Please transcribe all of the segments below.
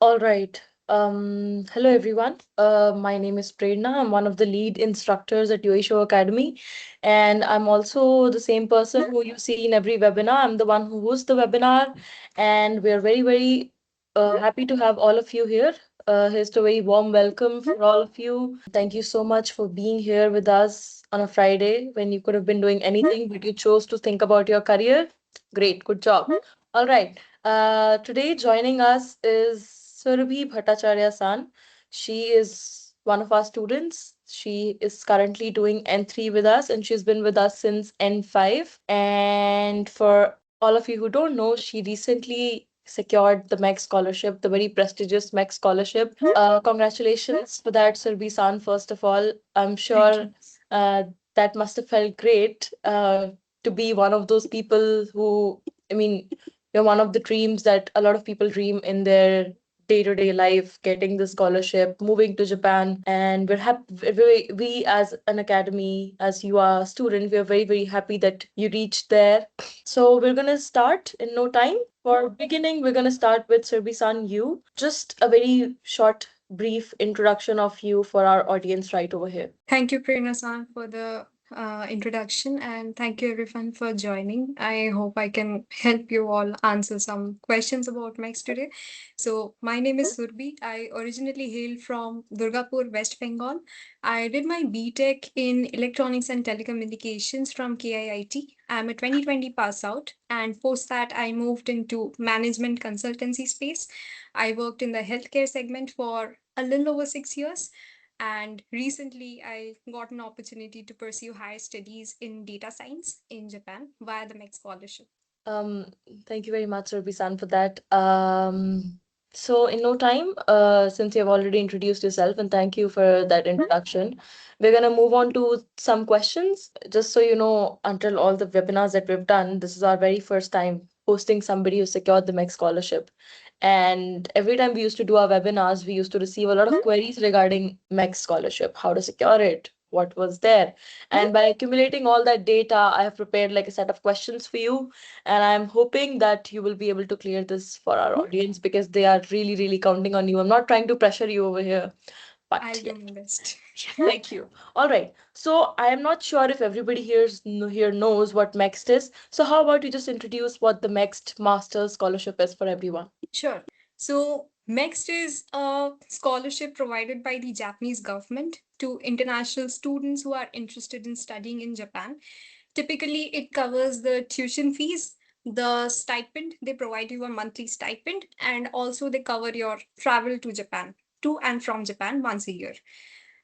All right. Hello everyone. My name is Prerna. I'm one of the lead instructors at Yoisho Academy, and I'm also the same person who you see in every webinar. I'm the one who hosts the webinar, and we're very happy to have all of you here. Here's a very warm welcome for all of you. Thank you so much for being here with us on a Friday when you could have been doing anything, but you chose to think about your career. Great, good job. All right. Today joining us is Surabhi Bhattacharya san. She is one of our students. She is currently doing N3 with us and she's been with us since N5. And for all of you who don't know, she recently secured the MEXT scholarship, the very prestigious MEXT scholarship. Congratulations for that, Surabhi san, first of all. I'm sure uh, that must have felt great to be one of those people who, I mean, you're one of the dreams that a lot of people dream in their day-to-day life, getting the scholarship, moving to Japan. And we're happy, we as an academy, as you are a student, we are very, very happy that you reached there. So we're going to start in no time. For beginning, we're going to start with Surbi-san, you. Just a very short, brief introduction of you for our audience right over here. Thank you, Prerna-san, for the introduction, and thank you everyone for joining. I hope I can help you all answer some questions about MEX today. So, my name is Surbi. I originally hail from Durgapur, West Bengal. I did my BTech in Electronics and Telecommunications from KIIT. I'm a 2020 pass out, and post that, I moved into management consultancy space. I worked in the healthcare segment for a little over 6 years. And recently, I got an opportunity to pursue higher studies in data science in Japan via the MEXT Scholarship. Um, Thank you very much, Surbi-san, for that. So in no time, since you've already introduced yourself, and thank you for that introduction, we're gonna move on to some questions. Just so you know, until all the webinars that we've done, this is our very first time hosting somebody who secured the MEX scholarship. And every time we used to do our webinars, we used to receive a lot of queries regarding MEX scholarship, how to secure it, what was there. And by accumulating all that data, I have prepared like a set of questions for you, and I'm hoping that you will be able to clear this for our audience because they are really, really counting on you. I'm not trying to pressure you over here, I'll but do yeah. my best. Thank you. All right. So I am not sure if everybody here knows what MEXT is. So how about you just introduce what the MEXT Master's Scholarship is for everyone? Sure. So, MEXT is a scholarship provided by the Japanese government to international students who are interested in studying in Japan. Typically, it covers the tuition fees, the stipend, they provide you a monthly stipend, and also they cover your travel to Japan, to and from Japan once a year.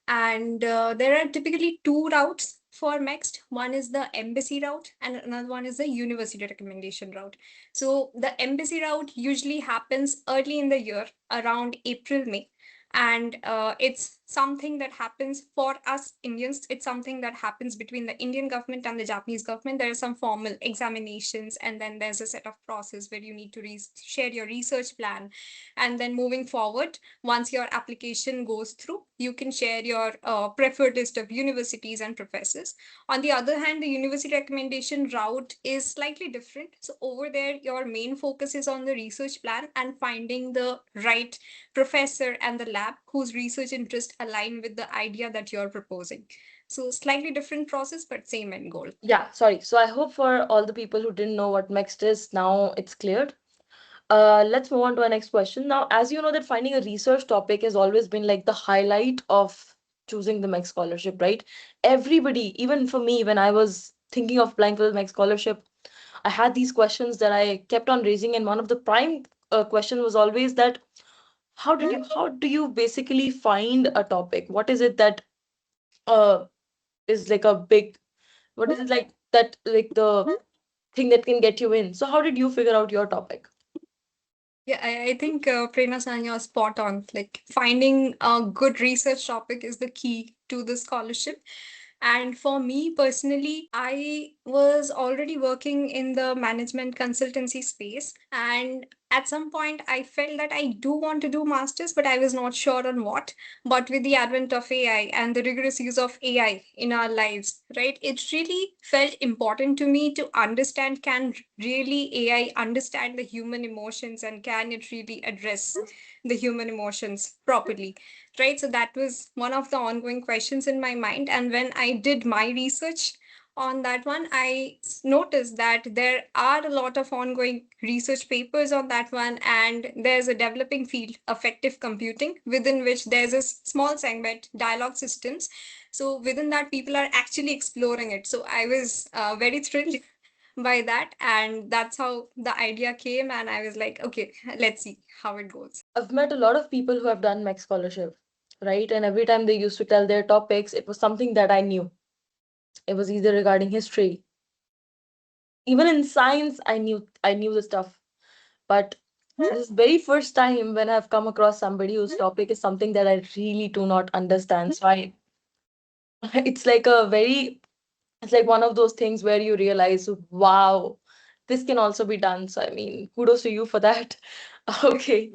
And there are typically two routes for MEXT. One is the embassy route, and another one is the university recommendation route. So the embassy route usually happens early in the year, around April, May. And it's something that happens for us Indians. It's something that happens between the Indian government and the Japanese government. There are some formal examinations, and then there's a set of process where you need to share your research plan. And then moving forward, once your application goes through, you can share your preferred list of universities and professors. On the other hand, the university recommendation route is slightly different. So over there, your main focus is on the research plan and finding the right professor and the lab whose research interests align with the idea that you're proposing. So slightly different process, but same end goal. Yeah, sorry. So I hope for all the people who didn't know what MEXT is, now it's cleared. Let's move on to our next question. Now, as you know, that finding a research topic has always been like the highlight of choosing the MEX scholarship, right? Everybody, even for me, when I was thinking of applying for the MEX scholarship, I had these questions that I kept on raising, and one of the prime question was always that how do you basically find a topic? What is it that uh is like a big what is it like that like the thing that can get you in? So how did you figure out your topic? Yeah, I think Prerna San, you're spot on. Like finding a good research topic is the key to the scholarship. And for me personally, I was already working in the management consultancy space. And at some point I felt that I do want to do masters, but I was not sure on what. But with the advent of AI and the rigorous use of AI in our lives, right, it really felt important to me to understand, can really AI understand the human emotions, and can it really address the human emotions properly, right? So that was one of the ongoing questions in my mind. And when I did my research on that one, I noticed that there are a lot of ongoing research papers on that one, and there's a developing field, affective computing, within which there's a small segment, dialogue systems. So within that, people are actually exploring it. So I was very thrilled by that, and that's how the idea came. And I was like, okay, let's see how it goes. I've met a lot of people who have done MEXT Scholarship, right? And every time they used to tell their topics, it was something that I knew. It was either regarding history, even in science, I knew the stuff. But this is very first time when I've come across somebody whose topic is something that I really do not understand. So I, it's like a very, it's like one of those things where you realize, wow, this can also be done. So I mean, kudos to you for that. Okay.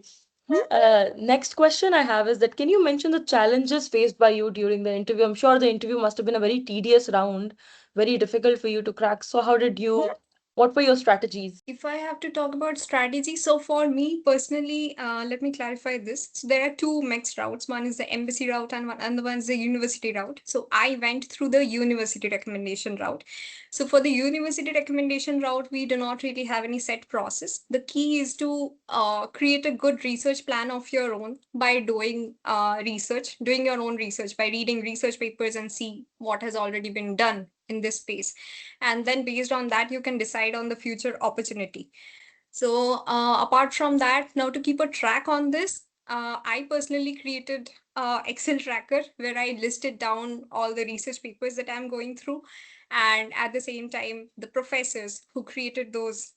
Next question I have is that can you mention the challenges faced by you during the interview? I'm sure the interview must have been a very tedious round, very difficult for you to crack. So how did you, what were your strategies? If I have to talk about strategy, so for me personally, let me clarify this. So there are two mixed routes. One is the embassy route, and the one is the university route. So I went through the university recommendation route. So for the university recommendation route, we do not really have any set process. The key is to create a good research plan of your own by doing research, doing your own research by reading research papers and see what has already been done in this space. And then based on that, you can decide on the future opportunity. So apart from that, now to keep a track on this, I personally created Excel tracker where I listed down all the research papers that I'm going through, and at the same time the professors who created those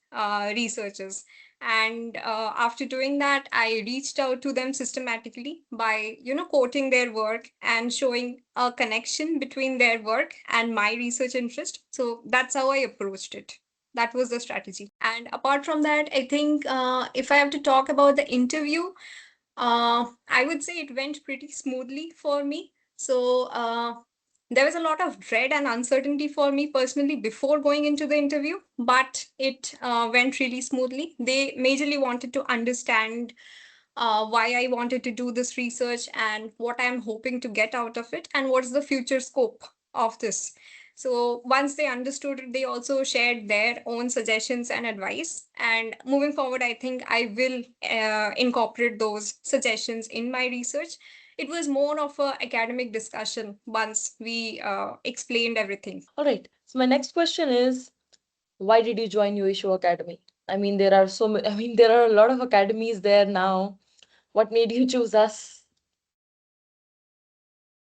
researches. And after doing that, I reached out to them systematically by, quoting their work and showing a connection between their work and my research interest. So that's how I approached it. That was the strategy. And apart from that, I think if I have to talk about the interview, I would say it went pretty smoothly for me. So there was a lot of dread and uncertainty for me personally before going into the interview, but it went really smoothly. They majorly wanted to understand why I wanted to do this research and what I'm hoping to get out of it, and what's the future scope of this. So once they understood it, they also shared their own suggestions and advice. And moving forward, I think I will incorporate those suggestions in my research. It was more of a academic discussion once we explained everything. All right. So my next question is, why did you join Yoisho Academy? I mean, there are so many, I mean, there are a lot of academies there now. What made you choose us?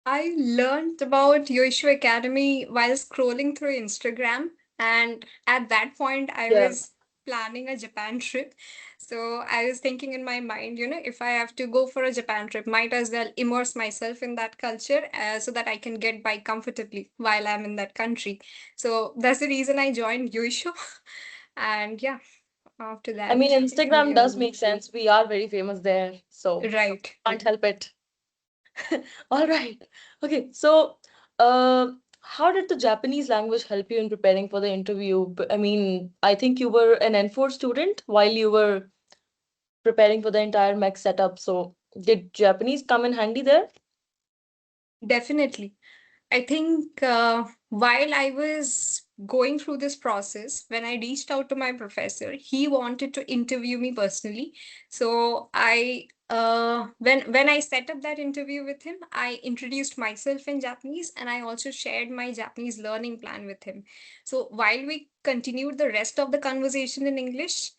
I learned about Yoisho Academy while scrolling through Instagram. And at that point, I Yeah. was planning a Japan trip. So I was thinking in my mind, if I have to go for a Japan trip, might as well immerse myself in that culture so that I can get by comfortably while I'm in that country. So that's the reason I joined Yoisho. And yeah, after I mean, that, it was Instagram does amazing. make sense. We are very famous there, so Right. can't help it. All right. Okay. So, how did the Japanese language help you in preparing for the interview? I mean, I think you were an N4 student while you were preparing for the entire MEC setup. So, did Japanese come in handy there? Definitely. I think while I was going through this process, when I reached out to my professor, he wanted to interview me personally. So when I set up that interview with him, I introduced myself in Japanese, and I also shared my Japanese learning plan with him. So while we continued the rest of the conversation in English,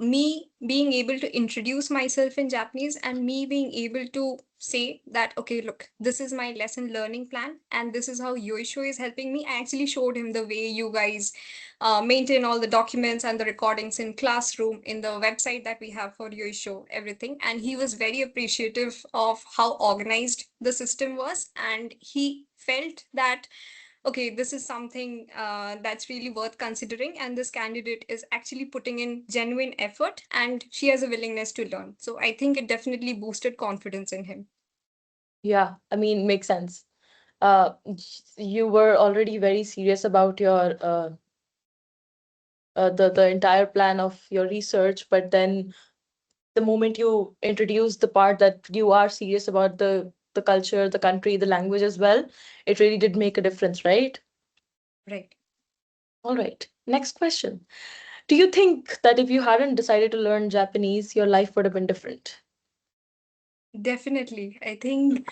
me being able to introduce myself in Japanese and me being able to say that, okay, look, this is my lesson learning plan and this is how Yoisho is helping me. I actually showed him the way you guys maintain all the documents and the recordings in classroom, in the website that we have for Yoisho, everything. And he was very appreciative of how organized the system was. And he felt that okay, this is something that's really worth considering, and this candidate is actually putting in genuine effort and she has a willingness to learn. So I think it definitely boosted confidence in him. Yeah, I mean, makes sense. You were already very serious about your the entire plan of your research, but then the moment you introduce the part that you are serious about the culture, the country, the language as well, it really did make a difference, right? Right. All right. Next question. Do you think that if you hadn't decided to learn Japanese, your life would have been different? Definitely. I think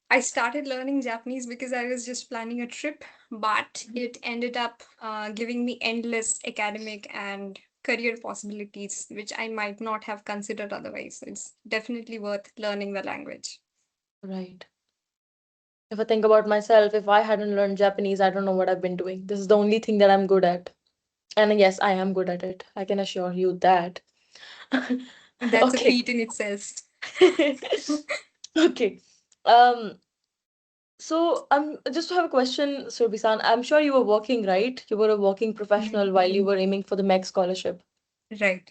I started learning Japanese because I was just planning a trip, but it ended up giving me endless academic and career possibilities, which I might not have considered otherwise. It's definitely worth learning the language. Right. If I think about myself, if I hadn't learned Japanese, I don't know what I've been doing. This is the only thing that I'm good at. And yes, I am good at it. I can assure you that. That's a Okay. feat in itself. Okay. Um, so just to have a question, Surbisan. I'm sure you were working, right? You were a working professional while you were aiming for the MEXT scholarship. Right.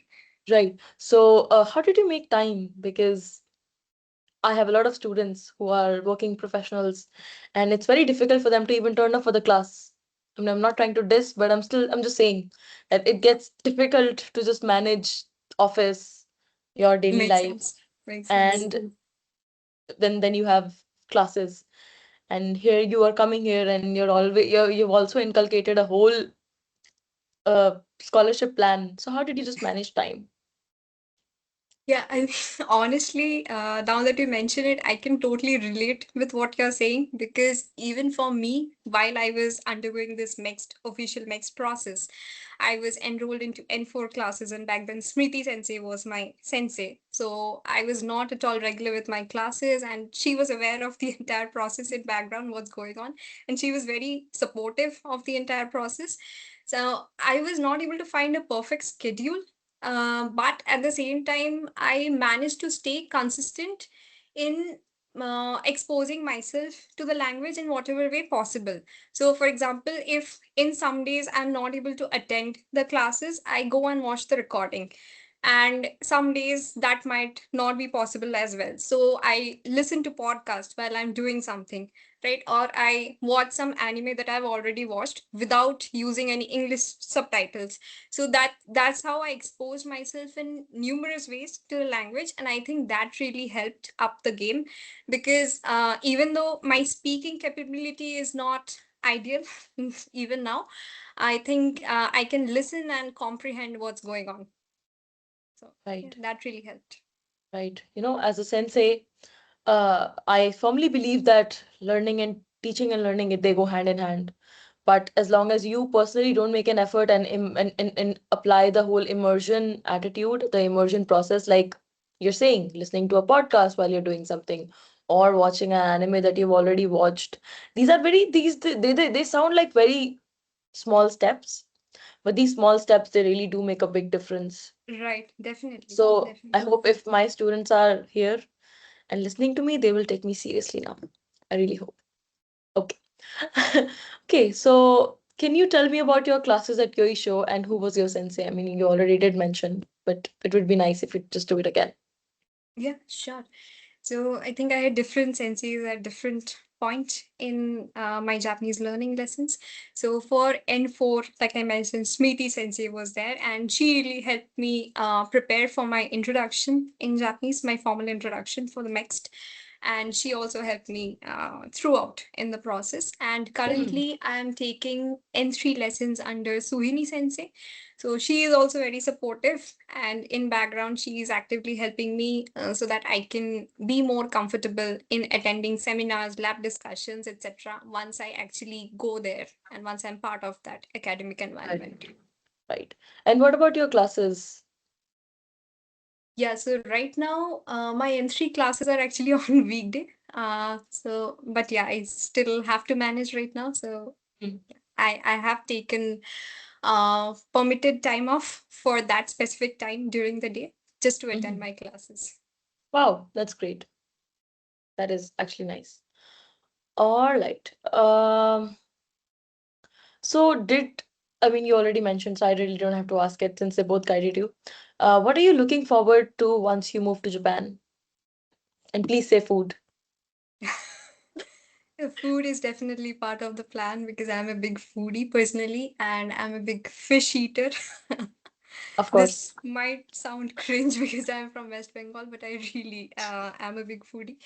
Right. So, how did you make time? Because I have a lot of students who are working professionals, and it's very difficult for them to even turn up for the class. I mean, I'm not trying to diss, but I'm just saying that it gets difficult to just manage office, your daily Makes life, sense. Makes sense. and then you have classes. And here you are coming here, and you've also inculcated a whole scholarship plan. So how did you just manage time? Yeah, I mean, honestly, now that you mention it, I can totally relate with what you're saying because even for me, while I was undergoing this MEXT official MEXT process, I was enrolled into N4 classes, and back then Smriti Sensei was my sensei. So I was not at all regular with my classes, and she was aware of the entire process in background, what's going on, and she was very supportive of the entire process. So I was not able to find a perfect schedule, but at the same time, I managed to stay consistent in exposing myself to the language in whatever way possible. So, for example, if in some days I'm not able to attend the classes, I go and watch the recording. And some days that might not be possible as well. So I listen to podcasts while I'm doing something, right? Or I watch some anime that I've already watched without using any English subtitles. So that's how I exposed myself in numerous ways to the language, and I think that really helped up the game because even though my speaking capability is not ideal even now, I think I can listen and comprehend what's going on. So yeah, Right, that really helped. right. As a sensei, I firmly believe that learning and teaching and learning they go hand in hand. But as long as you personally don't make an effort and apply the whole immersion attitude, the immersion process, like you're saying, listening to a podcast while you're doing something, or watching an anime that you've already watched, these are very these they sound like very small steps, but these small steps they really do make a big difference. Right, definitely, So I definitely. hope if my students are here and listening to me, they will take me seriously now. I really hope. Okay. Okay, so can you tell me about your classes at Yoisho and who was your sensei? I mean, you already did mention, but it would be nice if you just do it again. Yeah, sure. So I think I had different senseis at different point in my Japanese learning lessons. So for N4, like I mentioned, Smriti Sensei was there, and she really helped me prepare for my introduction in Japanese, my formal introduction for the MEXT. And she also helped me throughout in the process. And Hmm. currently, I'm taking N3 lessons under Suhini Sensei. So she is also very supportive, and in background, she is actively helping me so that I can be more comfortable in attending seminars, lab discussions, etc. Once I actually go there and once I'm part of that academic environment. Right, right. And what about your classes? Yeah, so right now, my N3 classes are actually on weekday. But yeah, I still have to manage right now. So Hmm. I have taken permitted time off for that specific time during the day just to attend Mhm. my classes. Wow, that's great. That is actually nice. All right. So did I mean you already mentioned, so I really don't have to ask it since they both guided you. What are you looking forward to once you move to Japan? And please say food. Food is definitely part of the plan because I'm a big foodie personally and I'm a big fish eater. Of course. This might sound cringe because I'm from West Bengal, but I really am a big foodie.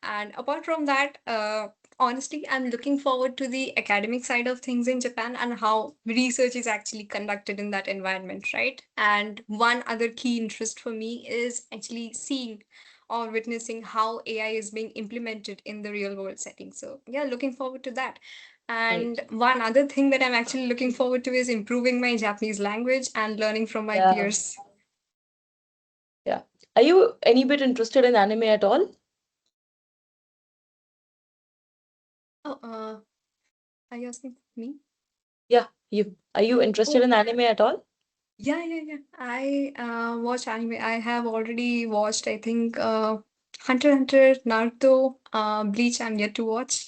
And apart from that, honestly, I'm looking forward to the academic side of things in Japan and how research is actually conducted in that environment, right? And one other key interest for me is actually seeing or witnessing how AI is being implemented in the real world setting. So, yeah, looking forward to that. Right. And one other thing that I'm actually looking forward to is improving my Japanese language and learning from my Yeah. peers. Yeah. Are you any bit interested in anime at all? Oh, are you asking me? Yeah, you. Are you interested Oh, in anime at all? yeah, yeah, yeah. I watch anime. I have already watched, I think, Hunter x Hunter, Naruto, Bleach, I'm yet to watch,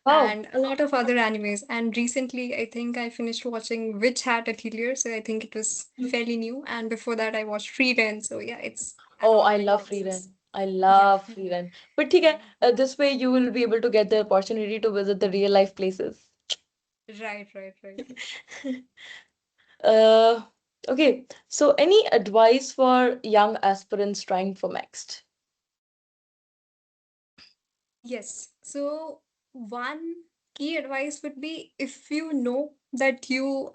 Wow. and a lot of other animes. And recently, I think I finished watching Witch Hat Atelier, so I think it was fairly new. And before that, I watched Free Ren. So yeah, it's an Oh, I ongoing love free process. run. I Yeah. love free run. But ठीक है, this way you will be able to get the opportunity to visit the real life places. Right, right, right. Uh, okay. So any advice for young aspirants trying for MEXT? Yes. So one key advice would be if you know that you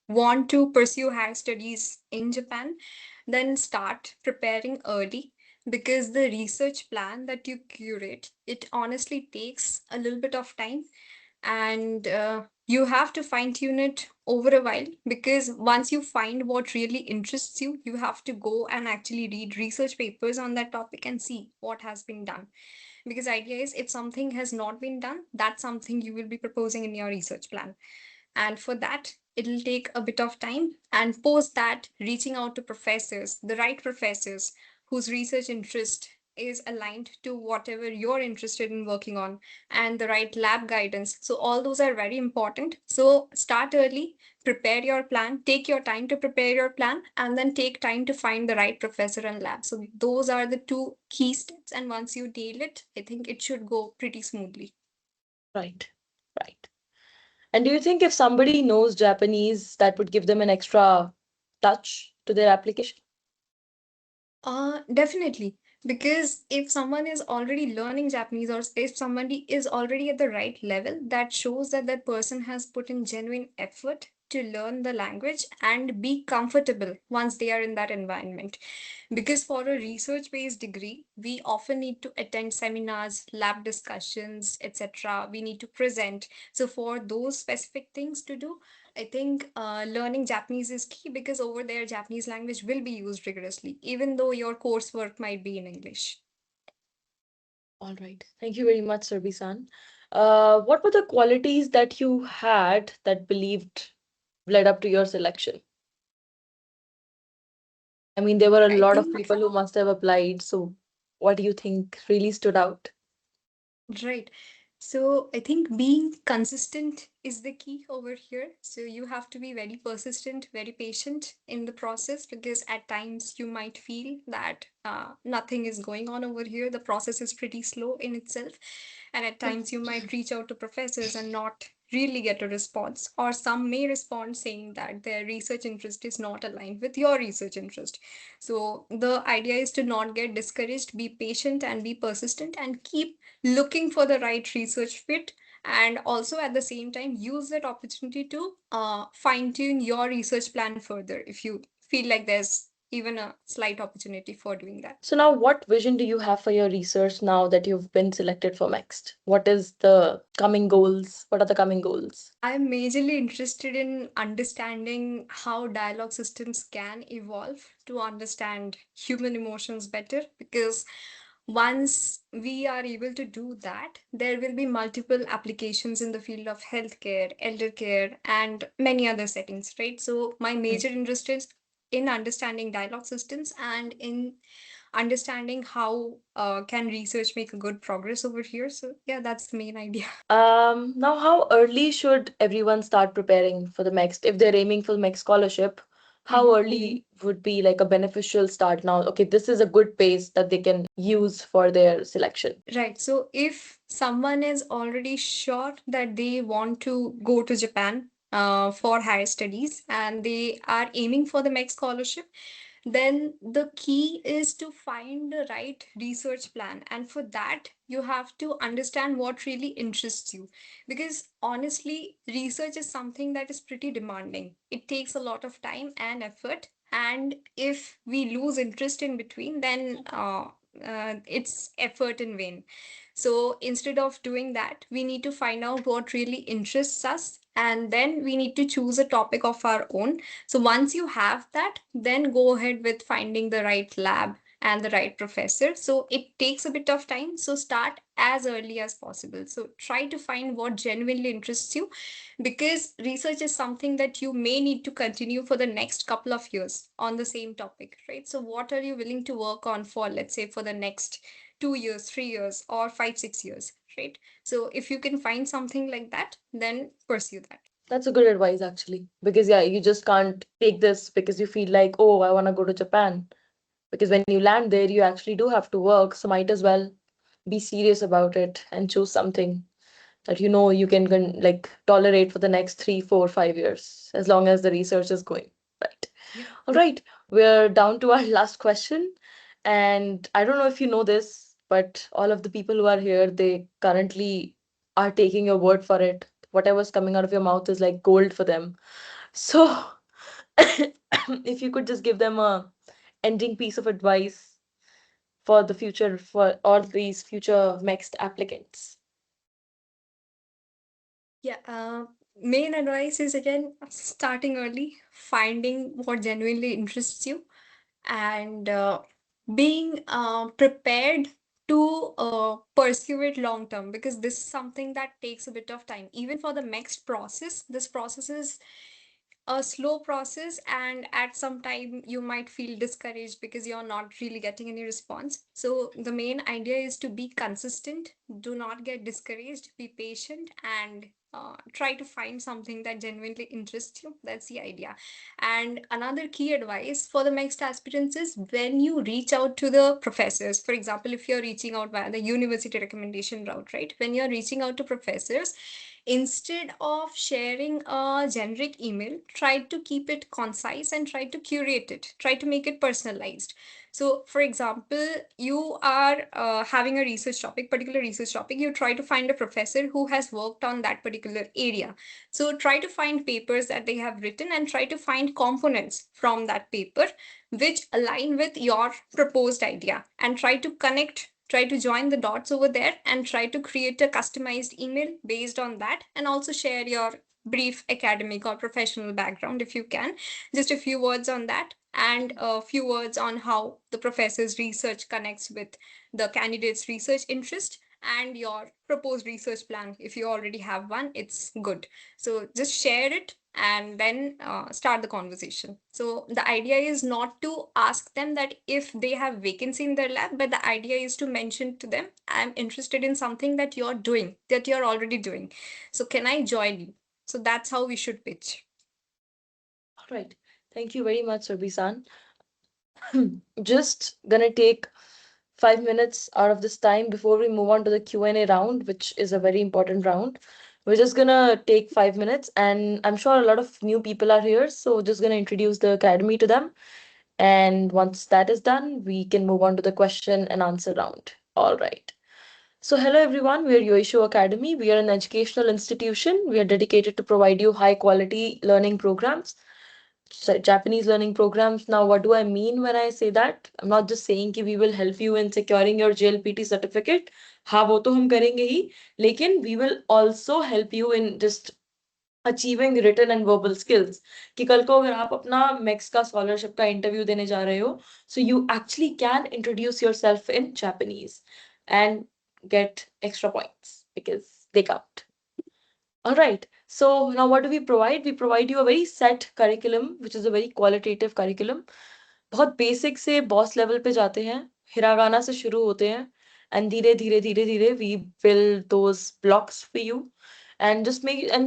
want to pursue higher studies in Japan, then start preparing early because the research plan that you curate, it honestly takes a little bit of time and you have to fine tune it over a while because once you find what really interests you, you have to go and actually read research papers on that topic and see what has been done because idea is if something has not been done, that's something you will be proposing in your research plan. And for that, it'll take a bit of time. And post that, reaching out to professors, the right professors whose research interest is aligned to whatever you're interested in working on, and the right lab guidance. So, all those are very important. So, start early, prepare your plan, take your time to prepare your plan, and then take time to find the right professor and lab. So, those are the two key steps. And once you nail it, I think it should go pretty smoothly. Right. Right. And do you think if somebody knows Japanese, that would give them an extra touch to their application? Definitely. Because if someone is already learning Japanese or if somebody is already at the right level, that shows that that person has put in genuine effort to learn the language and be comfortable once they are in that environment. Because for a research-based degree, we often need to attend seminars, lab discussions, etc. We need to present. So for those specific things to do, I think learning Japanese is key because over there, Japanese language will be used rigorously, even though your coursework might be in English. All right. Thank you very much, Surbi-san. What were the qualities that you had that believed led up to your selection? I mean, there were a I lot of think people who must have applied. So, what do you think really stood out? right. So I think being consistent is the key over here. So you have to be very persistent, very patient in the process because at times you might feel that nothing is going on over here. The process is pretty slow in itself. And at times you might reach out to professors and not really get a response. Or some may respond saying that their research interest is not aligned with your research interest. So the idea is to not get discouraged, be patient and be persistent and keep looking for the right research fit and also at the same time use that opportunity to fine tune your research plan further if you feel like there's even a slight opportunity for doing that. So now, what vision do you have for your research now that you've been selected for MEXT? What is the coming goals? What are the coming goals? I'm majorly interested in understanding how dialogue systems can evolve to understand human emotions better because once we are able to do that, there will be multiple applications in the field of healthcare, elder care, and many other settings, right? So, my Mm. major interest is in understanding dialogue systems and in understanding how can research make a good progress over here. So yeah, that's the main idea. Now, how early should everyone start preparing for the MEXT? If they're aiming for the MEXT scholarship, how early would be like a beneficial start now? Okay, this is a good pace that they can use for their selection. Right. So if someone is already sure that they want to go to Japan for higher studies and they are aiming for the MEXT scholarship, then the key is to find the right research plan. And for that, you have to understand what really interests you. Because honestly, research is something that is pretty demanding. It takes a lot of time and effort. And if we lose interest in between, then it's effort in vain. So instead of doing that, we need to find out what really interests us, and then we need to choose a topic of our own. So once you have that, then go ahead with finding the right lab and the right professor. So it takes a bit of time. So start as early as possible. So try to find what genuinely interests you, because research is something that you may need to continue for the next couple of years on the same topic, right? So what are you willing to work on for, let's say, for the next 2 years, 3 years, or 5, 6 years, right? So if you can find something like that, then pursue that. That's a good advice actually. Because yeah, you just can't take this because you feel like, oh, I want to go to Japan. Because when you land there, you actually do have to work, so might as well be serious about it and choose something that you know you can like tolerate for the next 3, 4, 5 years, as long as the research is going. Right. Yeah. All right, we're down to our last question. And I don't know if you know this, but all of the people who are here, they currently are taking your word for it. Whatever's coming out of your mouth is like gold for them. So, if you could just give them a ending piece of advice for the future for all these future next applicants. Yeah, main advice is again starting early, finding what genuinely interests you, and being prepared to pursue it long term, because this is something that takes a bit of time. Even for the next process, this process is a slow process, and at some time you might feel discouraged because you're not really getting any response. So the main idea is to be consistent, do not get discouraged, be patient, and try to find something that genuinely interests you. That's the idea. And another key advice for the next aspirants is, when you reach out to the professors, for example, if you're reaching out via the university recommendation route, right? When you're reaching out to professors, instead of sharing a generic email, try to keep it concise and try to curate it, try to make it personalized. So for example, you are having a research topic, particular research topic, you try to find a professor who has worked on that particular area. So try to find papers that they have written and try to find components from that paper which align with your proposed idea, and try to join the dots over there and try to create a customized email based on that, and also share your brief academic or professional background if you can, just a few words on that, and a few words on how the professor's research connects with the candidate's research interest, and your proposed research plan. If you already have one, it's good. So just share it and then start the conversation. So the idea is not to ask them that if they have vacancy in their lab, but the idea is to mention to them, I'm interested in something that you're doing, that you're already doing. So can I join you? So that's how we should pitch. All right. Thank you very much, Surbi-san. Just gonna take 5 minutes out of this time before we move on to the Q&A round, which is a very important round. We're just gonna take 5 minutes, and I'm sure a lot of new people are here, so just gonna introduce the academy to them. And once that is done, we can move on to the question and answer round. All right. So, hello everyone, we are Yoisho Academy. We are an educational institution. We are dedicated to provide you high quality learning programs, Japanese learning programs. Now, what do I mean when I say that? I'm not just saying कि we will help you in securing your JLPT certificate. हाँ वो तो हम करेंगे ही, लेकिन we will also help you in just achieving written and verbal skills. कि कल को अगर आप अपना MEX का scholarship का interview देने जा रहे हो, so you actually can introduce yourself in Japanese and get extra points because they count. All right. So now what do we provide? We provide you a very set curriculum, which is a very qualitative curriculum. बहुत basic से boss level पे जाते हैं. Hiragana से शुरू होते हैं, and धीरे धीरे धीरे धीरे we build those blocks for you, and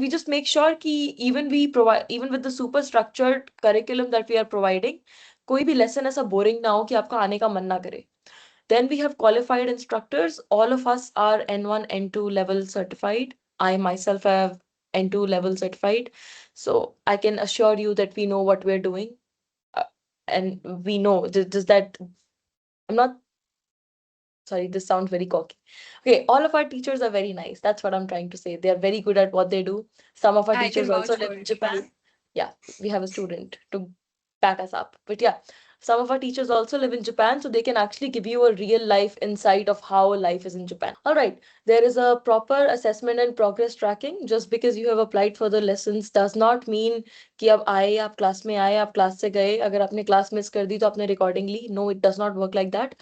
we just make sure कि even we provide, even with the super structured curriculum that we are providing, कोई भी lesson ऐसा boring ना हो कि आपका आने का मन ना करे. Then we have qualified instructors. All of us are N1, N2 level certified. I myself have N2 level certified. So I can assure you that we know what we're doing. Uh, and we know, does that, I'm not, sorry, this sounds very cocky. Okay, all of our teachers are very nice. That's what I'm trying to say. They are very good at what they do. Some of our I teachers can also vouch live for in it. Japan. Yeah, we have a student to back us up. But yeah, some of our teachers also live in Japan, so they can actually give you a real life insight of how life is in Japan. All right, there is a proper assessment and progress tracking. Just because you have applied for the lessons does not mean कि अब आए आप class में आए आप class से गए अगर आपने क्लास मिस कर दी तो आपने recordingly. No, it does not work like that.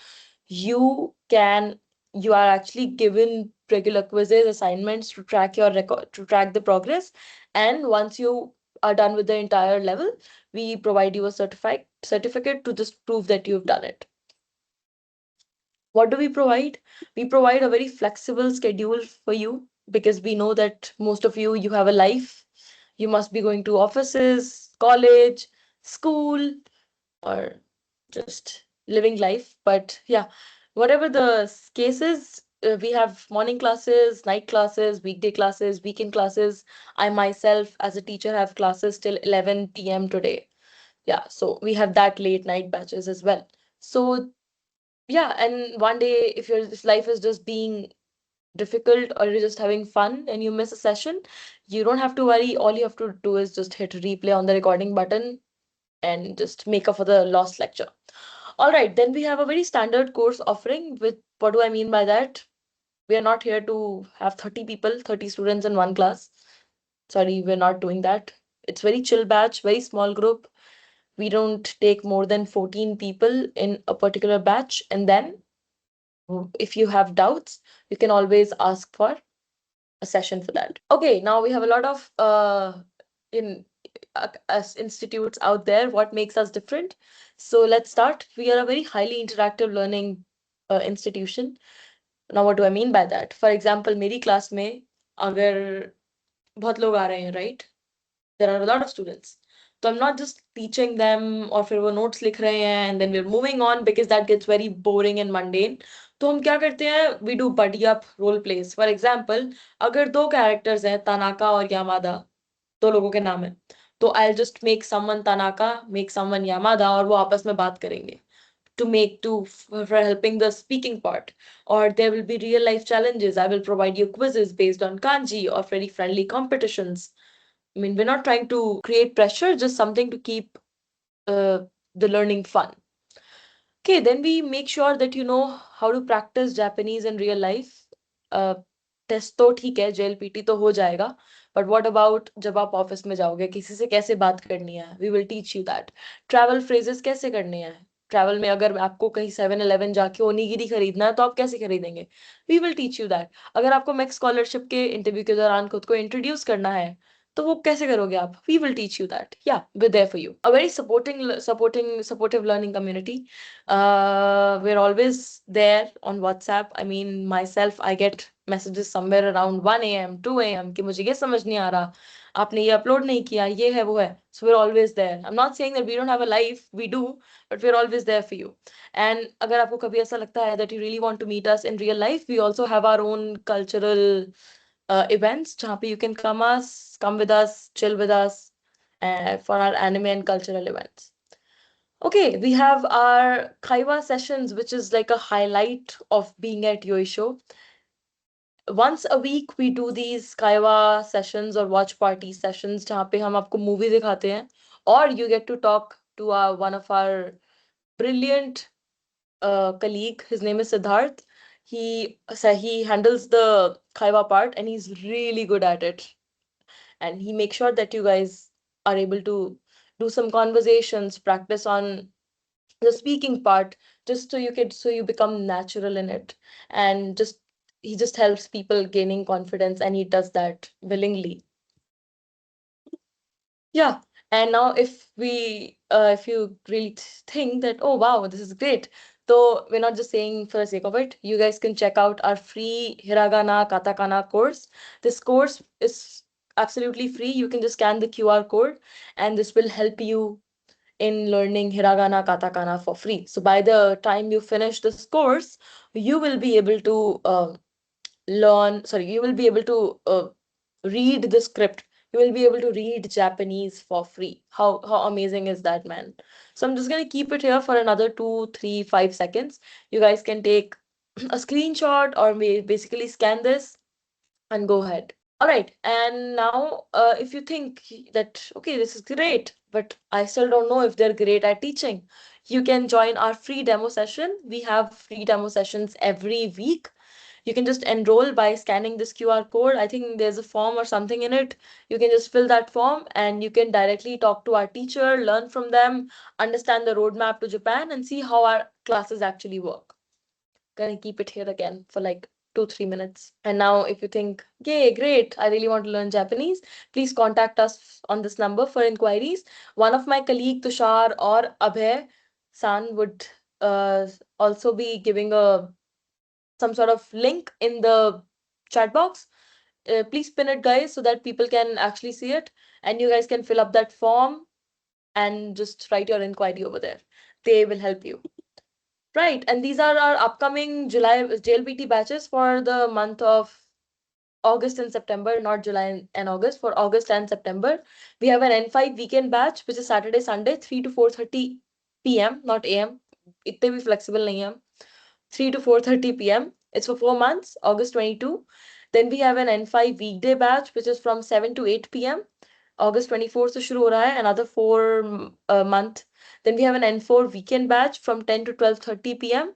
You are actually given regular quizzes, assignments to track your record, to track the progress, and once you are done with the entire level, we provide you a certificate to just prove that you've done it. What do we provide? We provide a very flexible schedule for you because we know that most of you have a life. You must be going to offices, college, school, or just living life. But yeah, whatever the case is, we have morning classes, night classes, weekday classes, weekend classes. I myself, as a teacher, have classes till 11 p.m. today. Yeah, so we have that late night batches as well. So yeah, and one day, if life is just being difficult or you're just having fun and you miss a session, you don't have to worry. All you have to do is just hit replay on the recording button and just make up for the lost lecture. All right, then we have a very standard course offering. With what do I mean by that? We are not here to have 30 people, 30 students in one class. Sorry, we're not doing that. It's very chill batch, very small group. We don't take more than 14 people in a particular batch. And then if you have doubts, you can always ask for a session for that. Okay, now we have a lot of in as institutes out there. What makes us different? So let's start. We are a very highly interactive learning institution. Now, what do I mean by that? For example, मेरी class में अगर बहुत लोग आ रहे हैं, right? There are a lot of students. So I'm not just teaching them और फिर वो notes लिख रहे हैं and then we're moving on because that gets very boring and mundane. तो हम क्या करते हैं? We do buddy up role plays. For example, अगर दो characters हैं तानाका और यामादा, दो लोगों के नाम है, तो I'll just make someone Tanaka, make someone Yamada और वो आपस में बात करेंगे for helping the speaking part. Or there will be real life challenges. I will provide you quizzes based on kanji or very friendly competitions. I mean, we're not trying to create pressure, just something to keep uh, the learning fun. Okay, then we make sure that you know how to practice Japanese in real life. Uh, test तो ठीक है JLPT तो हो जाएगा but what about जब आप office में जाओगे किसी से कैसे बात करनी है we will teach you that travel phrases कैसे करने हैं ट्रैवल में अगर आपको कहीं 7-Eleven जाके ओनीगिरी खरीदना है तो आप कैसे खरीदेंगे we will teach you that अगर आपको मैक्स स्कॉलरशिप के इंटरव्यू के दौरान खुद को इंट्रोड्यूस करना है तो वो कैसे करोगे आप we will teach you that या we there for you a very supportive learning community. We're always there on WhatsApp. I mean, myself, I get messages somewhere around 1 a.m., 2 a.m. कि मुझे ये समझ नहीं आ रहा आपने ये अपलोड नहीं किया ये है वो है so we're always there. I'm not saying that we don't have a life, we do, but we're always there for you. And अगर आपको कभी ऐसा लगता है that you really want to meet us in real life, we also have our own cultural events जहाँ पे you can come with us, chill with us for our anime and cultural events. Okay, we have our Kaiwa sessions, which is like a highlight of being at Yoisho. Once a week we do these Kaiwa sessions or watch party sessions जहाँ पे हम आपको movie दिखाते हैं or you get to talk to one of our brilliant colleague. His name is Siddharth. He handles the Kaiwa part and he's really good at it. And he makes sure that you guys are able to do some conversations, practice on the speaking part, just so you become natural in it. And just he just helps people gaining confidence and he does that willingly. Yeah. And now if you really think that, oh wow, this is great. So we're not just saying for the sake of it. You guys can check out our free Hiragana Katakana course. This course is absolutely free. You can just scan the QR code, and this will help you in learning Hiragana Katakana for free. So by the time you finish this course, you will be able to you will be able to read the script. You will be able to read Japanese for free. How amazing is that, man? So I'm just gonna keep it here for another 2, 3, 5 seconds. You guys can take a screenshot or basically scan this and go ahead. All right, and now if you think that, okay, this is great, but I still don't know if they're great at teaching, you can join our free demo session. We have free demo sessions every week. You can just enroll by scanning this QR code. I think there's a form or something in it. You can just fill that form and you can directly talk to our teacher, learn from them, understand the roadmap to Japan, and see how our classes actually work. Gonna keep it here again for like 2, 3 minutes. And now, if you think, yay, great, I really want to learn Japanese, please contact us on this number for inquiries. One of my colleague, Tushar or Abhay San, would uh, also be giving a some sort of link in the chat box. Please pin it, guys, so that people can actually see it, and you guys can fill up that form and just write your inquiry over there. They will help you. Right, and these are our upcoming July JLPT batches for the month of August and September, not July and August. For August and September, we have an N5 weekend batch, which is Saturday, Sunday, 3 to 4:30 p.m., not a.m. इतने भी flexible नहीं है हम. 3 to 4:30 p.m. It's for 4 months, August 22. Then we have an N5 weekday batch, which is from 7 to 8 p.m. August 24 से शुरू हो रहा है, another 4 month. Then we have an N4 weekend batch from 10 to 12:30 p.m.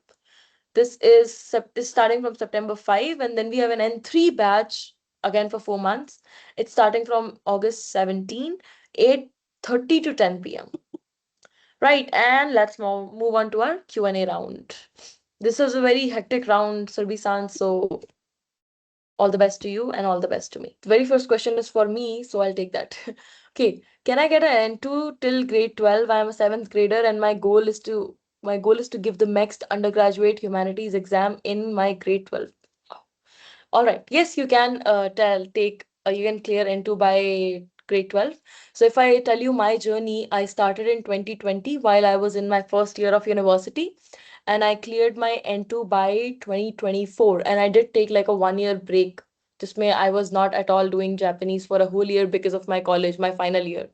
This is starting from September 5, and then we have an N3 batch again for 4 months. It's starting from August 17, 8:30 to 10 p.m. Right, and let's move on to our Q&A round. This is a very hectic round, Surbi-san, so all the best to you and all the best to me. The very first question is for me, so I'll take that. Okay, can I get an N2 till grade 12? I am a seventh grader and my goal is to give the MEXT undergraduate humanities exam in my grade 12. All right. Yes, you can you can clear N2 by grade 12. So if I tell you my journey, I started in 2020 while I was in my first year of university, and I cleared my N2 by 2024, and I did take like a 1 year break. I was not at all doing Japanese for a whole year because of my college, my final year.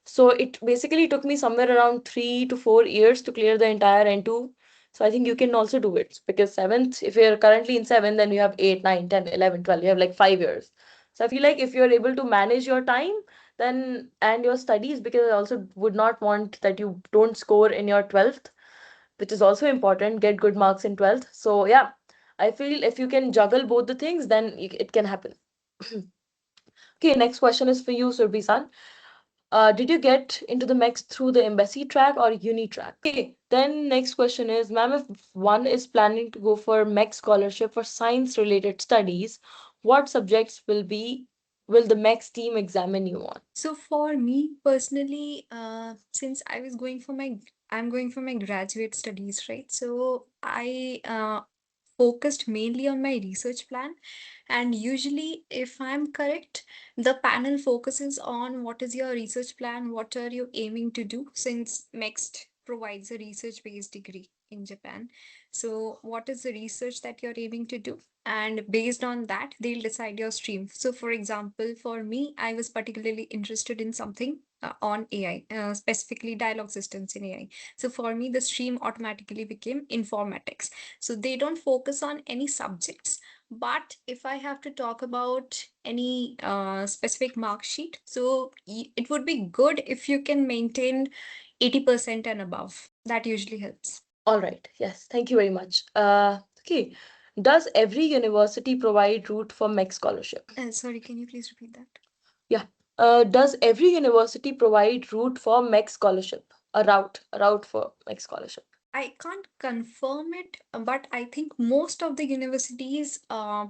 So it basically took me somewhere around 3 to 4 years to clear the entire N2. So I think you can also do it because seventh, if you're currently in seventh, then you have 8, 9, 10, 11, 12. You have like 5 years. So I feel like if you're able to manage your time, then and your studies, because I also would not want that you don't score in your 12th, which is also important, get good marks in 12th. So yeah, I feel if you can juggle both the things, then it can happen. Okay, next question is for you, Surbi-san. Did you get into the MEXT through the embassy track or uni track? Okay, then next question is, ma'am, if one is planning to go for MEXT scholarship for science related studies, what subjects will the MEXT team examine you on? So for me personally, since I'm going for my graduate studies, right? So I focused mainly on my research plan. And usually, if I'm correct, the panel focuses on what is your research plan, what are you aiming to do, since MEXT provides a research-based degree in Japan. So, what is the research that you're aiming to do? And based on that, they'll decide your stream. So, for example, for me, I was particularly interested in something on AI, specifically dialogue systems in AI. So, for me, the stream automatically became informatics. So they don't focus on any subjects. But if I have to talk about any specific mark sheet, so it would be good if you can maintain 80% and above. That usually helps. All right, yes, thank you very much. Okay, does every university provide route for MEXT scholarship? Sorry, can you please repeat that? Yeah. Does every university provide route for MEXT scholarship? A route for MEXT scholarship? I can't confirm it, but I think most of the universities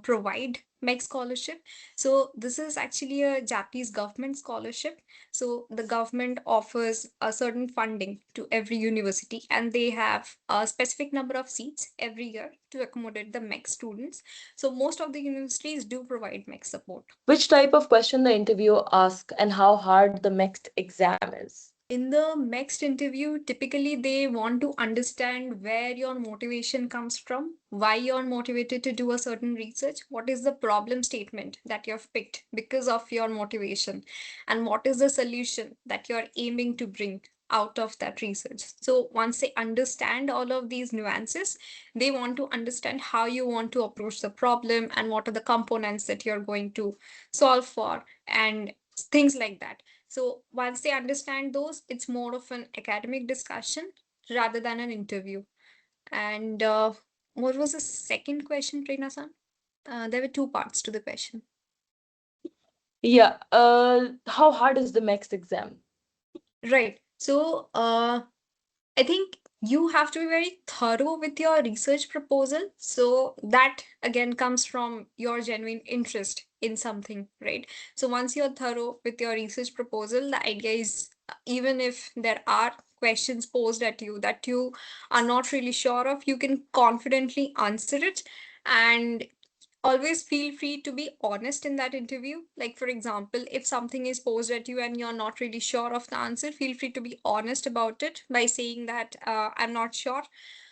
provide MEXT scholarship. So this is actually a Japanese government scholarship. So the government offers a certain funding to every university, and they have a specific number of seats every year to accommodate the MEXT students. So most of the universities do provide MEXT support. Which type of question the interviewer asks and how hard the next exam is? In the next interview, typically they want to understand where your motivation comes from, why you're motivated to do a certain research, what is the problem statement that you've picked because of your motivation, and what is the solution that you're aiming to bring out of that research. So once they understand all of these nuances, they want to understand how you want to approach the problem and what are the components that you're going to solve for, and things like that. So once they understand those, it's more of an academic discussion rather than an interview. And what was the second question, Prerna-san? There were two parts to the question. Yeah, how hard is the next exam? Right. So I think you have to be very thorough with your research proposal. So that again comes from your genuine interest in something, right? So once you're thorough with your research proposal, the idea is even if there are questions posed at you that you are not really sure of, you can confidently answer it. And always feel free to be honest in that interview. Like, for example, if something is posed at you and you're not really sure of the answer, feel free to be honest about it by saying that I'm not sure,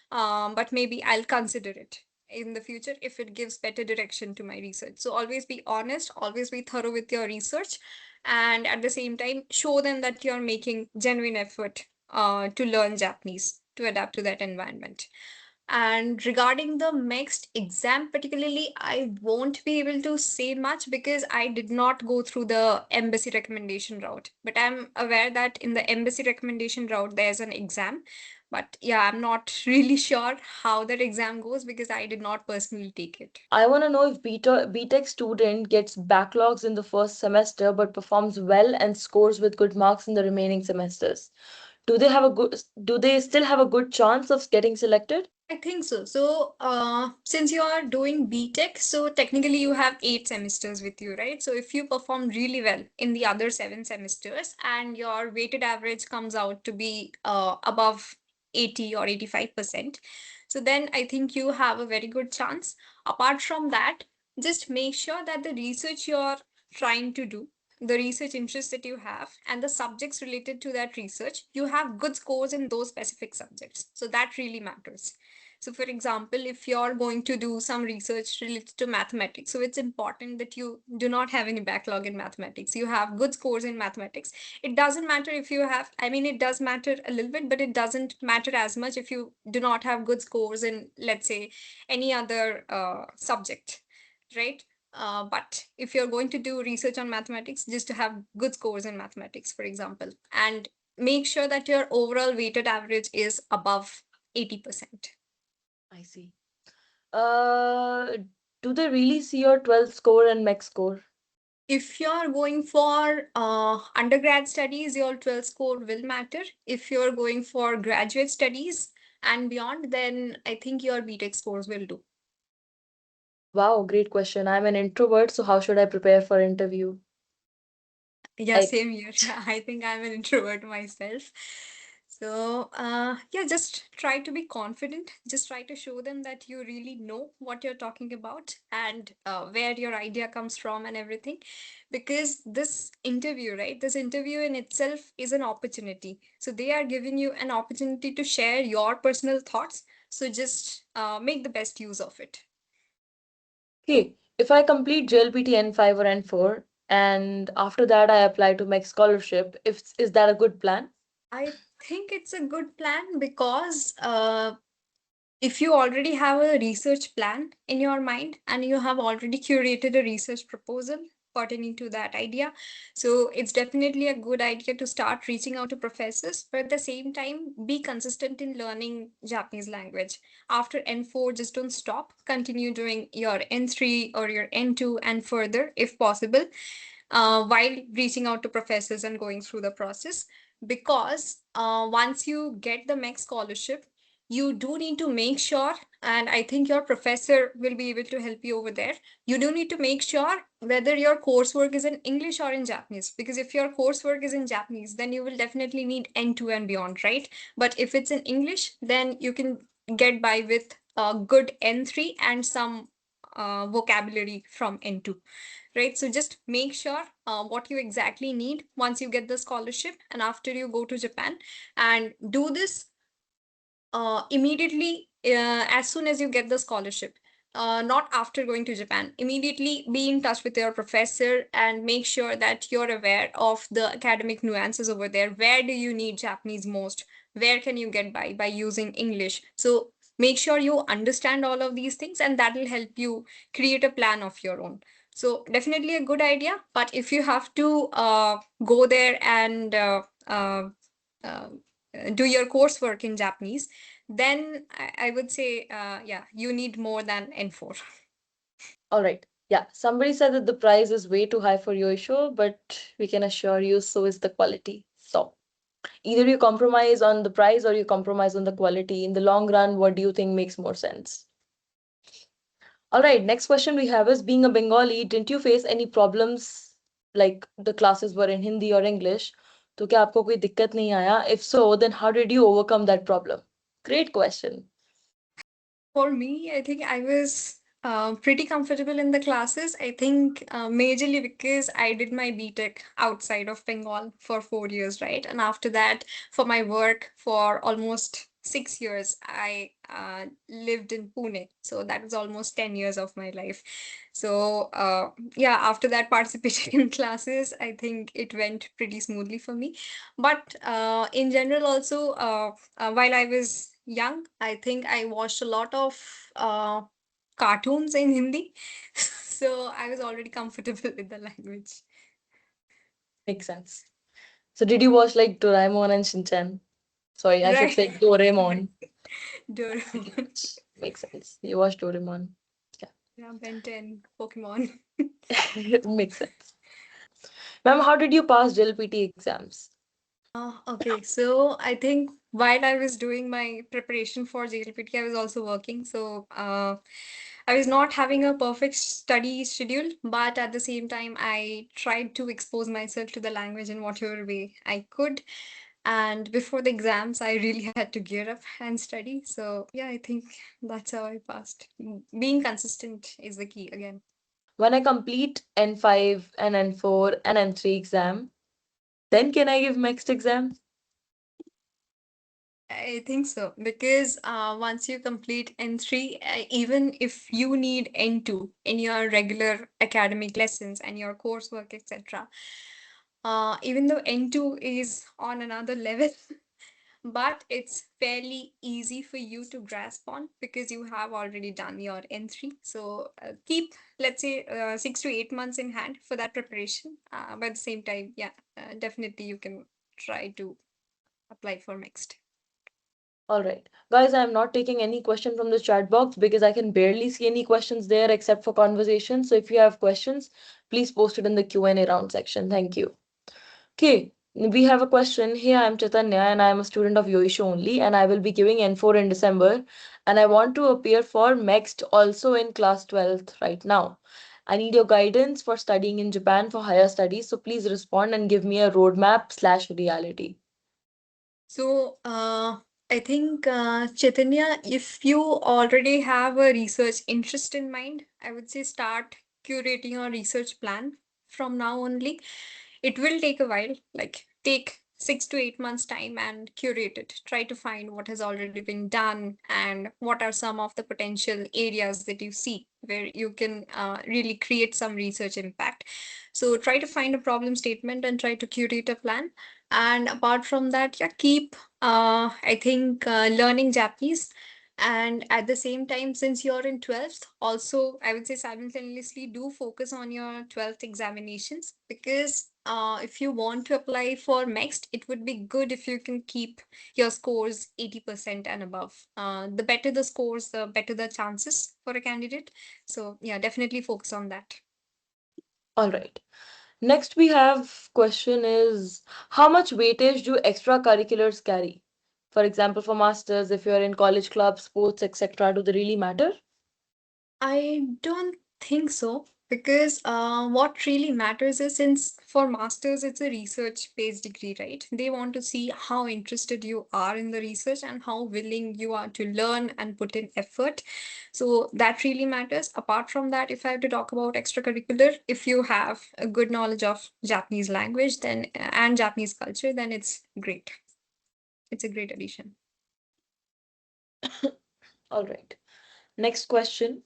but maybe I'll consider it in the future if it gives better direction to my research. So always be honest, always be thorough with your research, and at the same time, show them that you're making genuine effort to learn Japanese, to adapt to that environment. And regarding the next exam, particularly, I won't be able to say much because I did not go through the embassy recommendation route. But I'm aware that in the embassy recommendation route, there's an exam. But yeah, I'm not really sure how that exam goes because I did not personally take it. I want to know if BTech student gets backlogs in the first semester but performs well and scores with good marks in the remaining semesters. Do they still have a good chance of getting selected? I think so. So, since you are doing BTech, so technically you have 8 semesters with you, right? So, if you perform really well in the other 7 semesters and your weighted average comes out to be above 80 or 85%, so then I think you have a very good chance. Apart from that, just make sure that the research you're trying to do, the research interests that you have, and the subjects related to that research, you have good scores in those specific subjects. So, that really matters. So, for example, if you're going to do some research related to mathematics, so it's important that you do not have any backlog in mathematics. You have good scores in mathematics. It doesn't matter if you have, I mean, it does matter a little bit, but it doesn't matter as much if you do not have good scores in, let's say, any other subject, right? But if you're going to do research on mathematics, just to have good scores in mathematics, for example, and make sure that your overall weighted average is above 80%. I see. Uh, do they really see your 12th score and MEX score? If you're going for undergrad studies, your 12 score will matter. If you're going for graduate studies and beyond, then I think your BTech scores will do. Wow, great question. I'm an introvert, so how should I prepare for interview? Yeah, I same here. I think I'm an introvert myself. So, yeah, just try to be confident. Just try to show them that you really know what you're talking about and where your idea comes from and everything. Because this interview, right? This interview in itself is an opportunity. So, they are giving you an opportunity to share your personal thoughts. So, just make the best use of it. Okay, if I complete JLPT N5 or N4 and after that I apply to MEXT Scholarship, if is that a good plan? I think it's a good plan because if you already have a research plan in your mind and you have already curated a research proposal pertaining to that idea, so it's definitely a good idea to start reaching out to professors, but at the same time be consistent in learning Japanese language. After N4, just don't stop, continue doing your N3 or your N2 and further if possible, while reaching out to professors and going through the process, because once you get the MEXT scholarship, you do need to make sure, and I think your professor will be able to help you over there. You do need to make sure whether your coursework is in English or in Japanese, because if your coursework is in Japanese, then you will definitely need N2 and beyond, right? But if it's in English, then you can get by with a good N3 and some vocabulary from N2, right? So just make sure what you exactly need once you get the scholarship and after you go to Japan, and do this immediately as soon as you get the scholarship. Not after going to Japan. Immediately be in touch with your professor and make sure that you're aware of the academic nuances over there. Where do you need Japanese most? Where can you get by using English? So make sure you understand all of these things, and that will help you create a plan of your own. So definitely a good idea. But if you have to go there and uh, do your coursework in Japanese, then I would say, yeah, you need more than N4. All right. Yeah, somebody said that the price is way too high for Yoisho, but we can assure you so is the quality. So either you compromise on the price or you compromise on the quality. In the long run, what do you think makes more sense? All right, next question we have is being a Bengali, didn't you face any problems like the classes were in Hindi or English? तो क्या आपको कोई दिक्कत नहीं आया? If so, then how did you overcome that problem? Great question. For me, I think I was pretty comfortable in the classes. I think majorly because I did my BTech outside of Bengal for 4 years, right? And after that, for my work for almost 6 years, I lived in Pune. So that was almost 10 years of my life. So, yeah, after that, participating in classes, I think it went pretty smoothly for me. But in general, also, while I was young, I think I watched a lot of cartoons in Hindi. So I was already comfortable with the language. Makes sense. So did you watch like Doraemon and Shinchan? Sorry, I should Right. say Doraemon. Doraemon. Makes sense. You watched Doraemon. Yeah, Ben 10, Pokemon. Yeah, makes sense. Ma'am, how did you pass JLPT exams? Okay, so I think while I was doing my preparation for JLPT, I was also working. So I was not having a perfect study schedule, but at the same time, I tried to expose myself to the language in whatever way I could. And before the exams, I really had to gear up and study. So yeah, I think that's how I passed. Being consistent is the key again. When I complete N5 and N4 and N3 exam, then can I give MEXT exam? I think so because once you complete N3, even if you need N2 in your regular academic lessons and your coursework, etc., even though N2 is on another level, but it's fairly easy for you to grasp on because you have already done your N3. So keep, let's say, 6 to 8 months in hand for that preparation. But at the same time, yeah, definitely you can try to apply for MEXT. All right. Guys, I'm not taking any question from the chat box because I can barely see any questions there except for conversation. So if you have questions, please post it in the Q&A round section. Thank you. Okay, we have a question. Hey, I'm Chaitanya and I'm a student of Yoisho only and I will be giving N4 in December and I want to appear for MEXT also in class 12th right now. I need your guidance for studying in Japan for higher studies, so please respond and give me a roadmap slash reality. So, I think, Chaitanya, if you already have a research interest in mind, I would say start curating your research plan from now only. It will take a while, like take 6 to 8 months time and curate it. Try to find what has already been done and what are some of the potential areas that you see where you can really create some research impact. So try to find a problem statement and try to curate a plan. And apart from that, yeah, keep I think learning Japanese. And at the same time, since you're in 12th, also I would say simultaneously do focus on your 12th examinations, because if you want to apply for MEXT, it would be good if you can keep your scores 80% and above. The better the scores, the better the chances for a candidate. So yeah, definitely focus on that. All right. Next we have question is how much weightage do extracurriculars carry? For example, for masters, if you're in college clubs, sports, etc., do they really matter? I don't think so because what really matters is since for masters it's a research based degree, right? They want to see how interested you are in the research and how willing you are to learn and put in effort. So that really matters. Apart from that, if I have to talk about extracurricular, if you have a good knowledge of Japanese language then and Japanese culture, then it's great. It's a great addition. All right. Next question.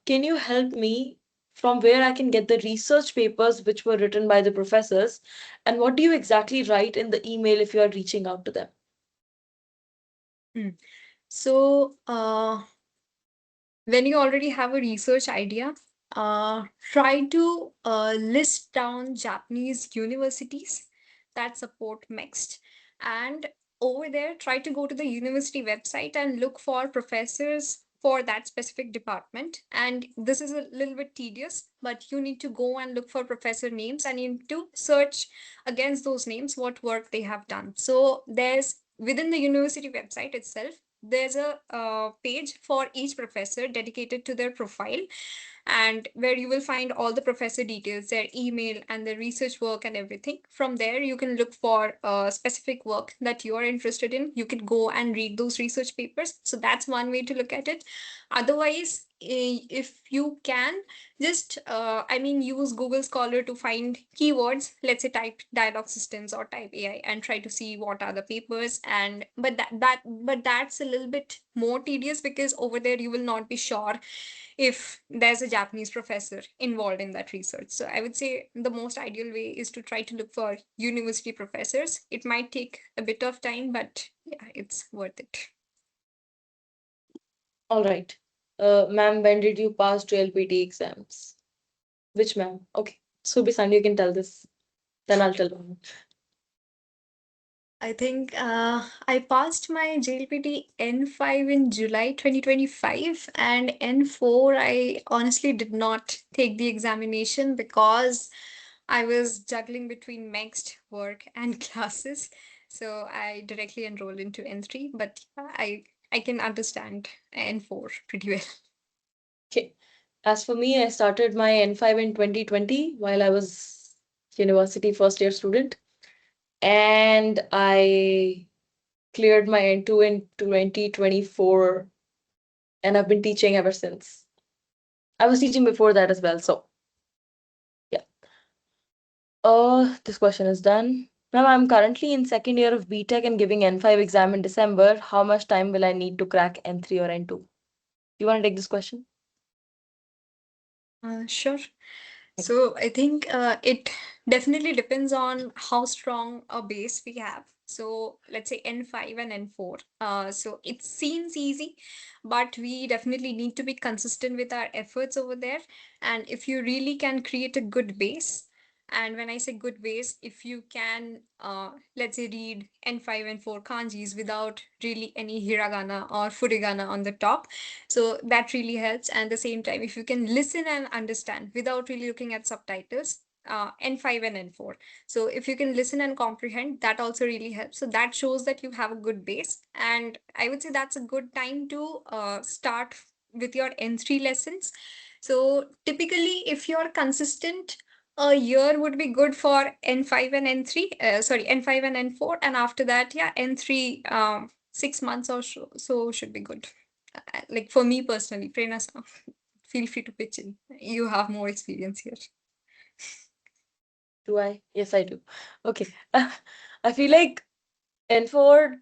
Can you help me from where I can get the research papers which were written by the professors? And what do you exactly write in the email if you are reaching out to them? Hmm. So, when you already have a research idea, try to list down Japanese universities that support MEXT. And over there, try to go to the university website and look for professors for that specific department. And this is a little bit tedious, but you need to go and look for professor names and you need to search against those names what work they have done. So there's within the university website itself, there's a page for each professor dedicated to their profile, and where you will find all the professor details, their email and their research work and everything. From there you can look for a specific work that you are interested in. You can go and read those research papers. So that's one way to look at it. Otherwise, if you can just use Google Scholar to find keywords. Let's say type dialogue systems or type AI and try to see what are the papers. And but that's a little bit more tedious because over there you will not be sure if there's a Japanese professor involved in that research. So I would say the most ideal way is to try to look for university professors. It might take a bit of time, but yeah, it's worth it. All right. Ma'am, when did you pass JLPT exams? Which ma'am? Okay. So, Bisandy, you can tell this. Then I'll tell them. I think I passed my JLPT N5 in July 2025, and N4 I honestly did not take the examination because I was juggling between MEXT work and classes. So I directly enrolled into N3, but I can understand N4 pretty well. Okay. As for me, I started my N5 in 2020 while I was university first year student. And I cleared my N2 in 2024. And I've been teaching ever since. I was teaching before that as well. So, yeah. This question is done. Ma'am, I'm currently in second year of BTech and giving N5 exam in December. How much time will I need to crack N3 or N2? You want to take this question? Sure. So I think it definitely depends on how strong a base we have. So let's say N5 and N4. So it seems easy, but we definitely need to be consistent with our efforts over there. And if you really can create a good base, and when I say good base, if you can, let's say, read N5 and 4 kanjis without really any hiragana or furigana on the top, so that really helps. And at the same time, if you can listen and understand without really looking at subtitles, N5 and N4. So if you can listen and comprehend, that also really helps. So that shows that you have a good base. And I would say that's a good time to start with your N3 lessons. So typically, if you're consistent, a year would be good for N5 and N3, N5 and N4. And after that, yeah, N3, 6 months or so should be good. Like for me personally, Prerna, feel free to pitch in. You have more experience here. Do I? Yes, I do. Okay. I feel like N4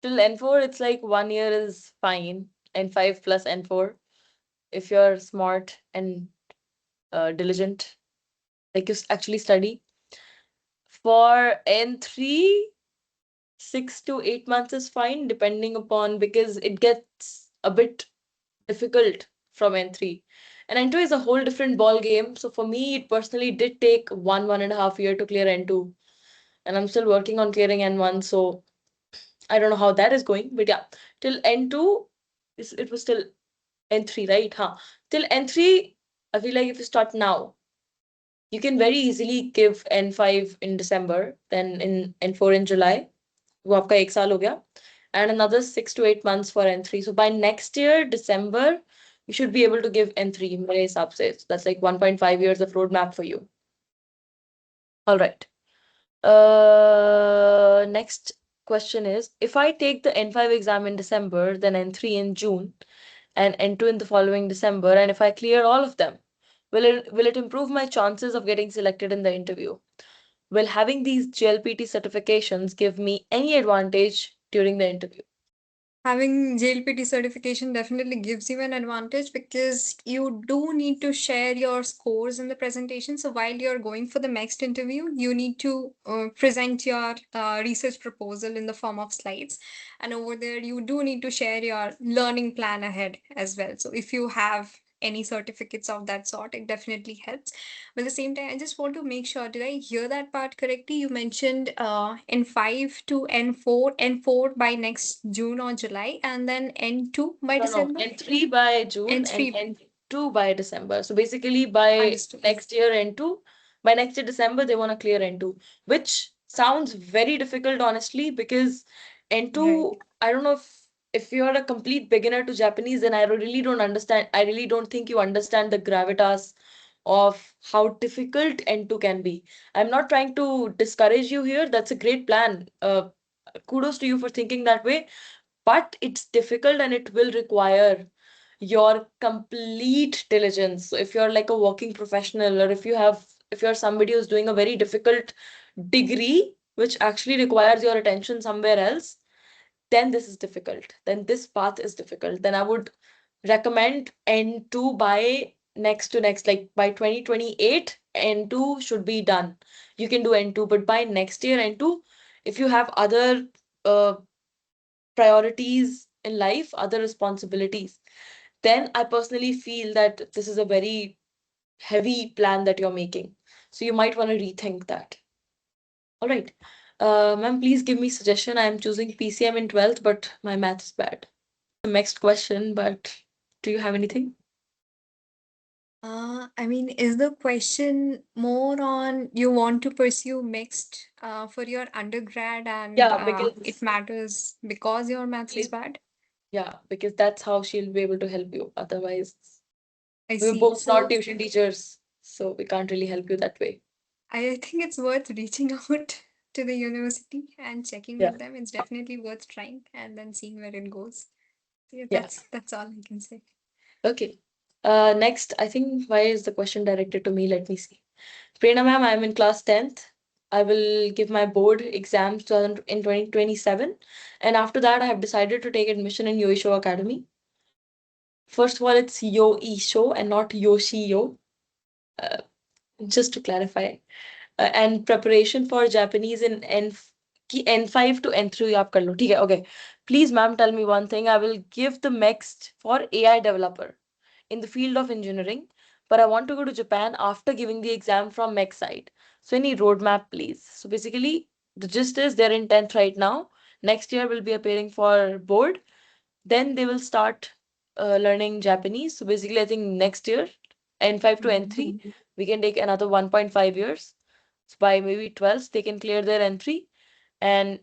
till N4, it's like 1 year is fine. N5 plus N4. If you're smart and diligent, like actually study. For N3, 6 to 8 months is fine, depending upon because it gets a bit difficult from N3. And N2 is a whole different ball game. So for me, it personally did take 1.5 year to clear N2. And I'm still working on clearing N1. So I don't know how that is going. But yeah, till N2, it was still N3, right? Huh? Till N3, I feel like if you start now, you can very easily give N5 in December, then in N4 in July. वो आपका 1 साल हो गया. and another 6 to 8 months for N3. So by next year, December, you should be able to give N3 मेरे हिसाब से. So that's like 1.5 years of roadmap for you. All right. Next question is, if I take the N5 exam in December, then N3 in June, and N2 in the following December, and if I clear all of them, will it improve my chances of getting selected in the interview? Will having these JLPT certifications give me any advantage during the interview? Having JLPT certification definitely gives you an advantage because you do need to share your scores in the presentation. So while you're going for the next interview, you need to present your research proposal in the form of slides. And over there, you do need to share your learning plan ahead as well. So if you have any certificates of that sort, it definitely helps. But at the same time, I just want to make sure, did I hear that part correctly? You mentioned N5 to N4, N4 by next June or July, and then N2 by No, no, December? N3 by June and N3, N2 by December. So basically, by understood. next year N2, by next year December, they want to clear N2, which sounds very difficult, honestly, because Right. N2, I don't know if you're a complete beginner to Japanese, then I really don't understand. I really don't think you understand the gravitas of how difficult N2 can be. I'm not trying to discourage you here. That's a great plan. Kudos to you for thinking that way, but it's difficult and it will require your complete diligence. So if you're like a working professional, or if you're somebody who's doing a very difficult degree which actually requires your attention somewhere else, then this is difficult, then this path is difficult. Then I would recommend N2 by next to next, like by 2028 N2 should be done. You can do N2, but by next year N2, if you have other uh, priorities in life, other responsibilities, then I personally feel that this is a very heavy plan that you're making. So you might want to rethink that. All right. Ma'am, please give me suggestion. I'm choosing PCM in 12th, but my math is bad. The next question, but do you have anything? I mean, is the question more on you want to pursue mixed for your undergrad and Yeah, it because matters because your maths is really- bad? yeah, because that's how she'll be able to help you. Otherwise, I we're see. both not So tuition teachers, so we can't really help you that way. I think it's worth reaching out to the university and checking Yeah. with them. It's definitely worth trying and then seeing where it goes. So yeah, Yeah. that's all I can say. Okay. Next, I think why is the question directed to me? Let me see. Prerna ma'am, I'm in class 10th. I will give my board exams in 2027. And after that, I have decided to take admission in Yoisho Academy. First of all, it's Yoisho and not Yoshio, uh, just to clarify. And preparation for Japanese in N5 to N3 आप कर लो ठीक है. Okay, please ma'am, tell me one thing. I will give the MEXT for AI developer in the field of engineering, but I want to go to Japan after giving the exam from MEXT side. So any roadmap, please. So basically, the gist is they're in 10th right now. Next year will be appearing for board. Then they will start learning Japanese. So basically, I think next year, N5 to N3, we can take another 1.5 years. So by maybe 12th, they can clear their N3. And